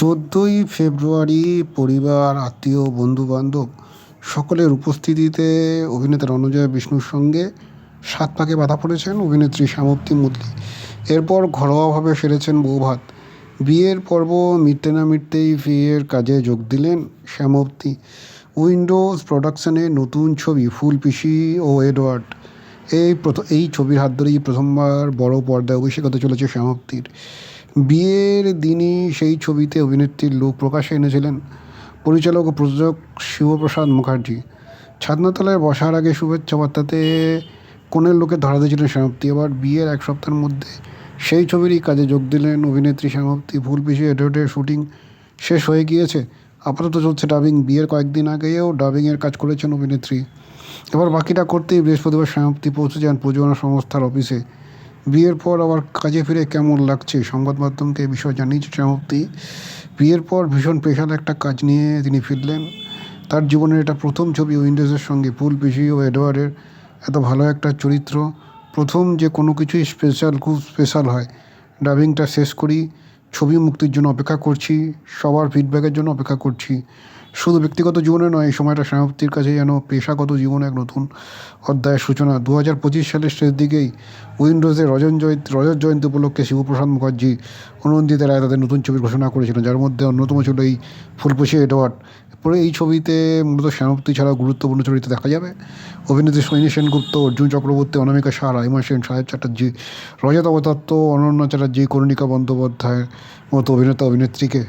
14ই ফেব্রুয়ারি পরিবার, আত্মীয়, বন্ধুবান্ধব সকলের উপস্থিতিতে অভিনেতা রণজয় বিষ্ণুর সঙ্গে 'সাত পাকে' বাঁধা পড়েছেন অভিনেত্রী শ্যামপ্তি মুদলি। এরপর ঘরোয়াভাবে সেরেছেন বৌভাত। বিয়ের পর্ব মিটতে না মিটতেই বিয়ের কাজে যোগ দিলেন শ্যামপ্তি। উইন্ডোজ প্রোডাকশনের নতুন ছবি 'ফুলপিসি ও এডওয়ার্ড' এই ছবির হাত ধরেই প্রথমবার বড় পর্দায় অভিষেক হতে চলেছে শ্যামপ্তির। বিয়ের দিনই সেই ছবিতে অভিনেত্রীর লুক প্রকাশে এনেছিলেন পরিচালক ও প্রযোজক শিবপ্রসাদ মুখার্জি। ছাদনাতলায় বসার আগে শুভেচ্ছা বার্তাতে কনের লুকে ধরা দিয়েছিলেন শ্যামপ্তি। এবার বিয়ের এক সপ্তাহের মধ্যে সেই ছবিরই কাজে যোগ দিলেন অভিনেত্রী শ্যামপ্তি। 'ফুলপিসি এডওয়ার্ডের' শুটিং শেষ হয়ে গিয়েছে, আপাতত চলছে ডাবিং। বিয়ের কয়েকদিন আগেও ডাবিংয়ের কাজ করেছেন অভিনেত্রী। এবার বাকিটা করতেই বৃহস্পতিবার শ্যামপ্তি পৌঁছে যান প্রযোজনা সংস্থার অফিসে। বিয়ের পর আবার কাজে ফিরে কেমন লাগছে সংবাদ মাধ্যমকে এই বিষয়ে জানিয়েছে শ্যামপ্তি। বিয়ের পর ভীষণ স্পেশাল একটা কাজ নিয়ে তিনি ফিরলেন। তার জীবনের এটা প্রথম ছবি উইন্ডোজের সঙ্গে। 'ফুলপিসি ও এডওয়ার্ডের' এত ভালো একটা চরিত্র, প্রথম যে কোনো কিছুই খুব স্পেশাল হয়। ডাবিংটা শেষ করি, ছবি মুক্তির জন্য অপেক্ষা করছি, সবার ফিডব্যাকের জন্য অপেক্ষা করছি। শুধু ব্যক্তিগত জীবনে নয়, এই সময়টা শ্যামপ্তির কাছে যেন পেশাগত জীবনে এক নতুন অধ্যায়ের সূচনা। 2025 সালের শেষ দিকেই উইন্ডোজের রজত জয়ন্তী উপলক্ষে শিবপ্রসাদ মুখার্জি ও নন্দিতা রায় তাদের নতুন ছবির ঘোষণা করেছিলেন, যার মধ্যে অন্যতম ছিল এই 'ফুলপিসি এডওয়ার্ড'। পরে এই ছবিতে মূলত শ্যামপ্তি ছাড়াও গুরুত্বপূর্ণ চরিত্রে দেখা যাবে অভিনেত্রী সোহিনী সেনগুপ্ত, অর্জুন চক্রবর্তী, অনামিকা সাহা, রাইমা সেন, সাহেব চ্যাটার্জি, রজত অবদত্ত, অনন্যা চ্যাটার্জি, কর্ণিকা বন্দ্যোপাধ্যায়ের মতো অভিনেতা অভিনেত্রীকে।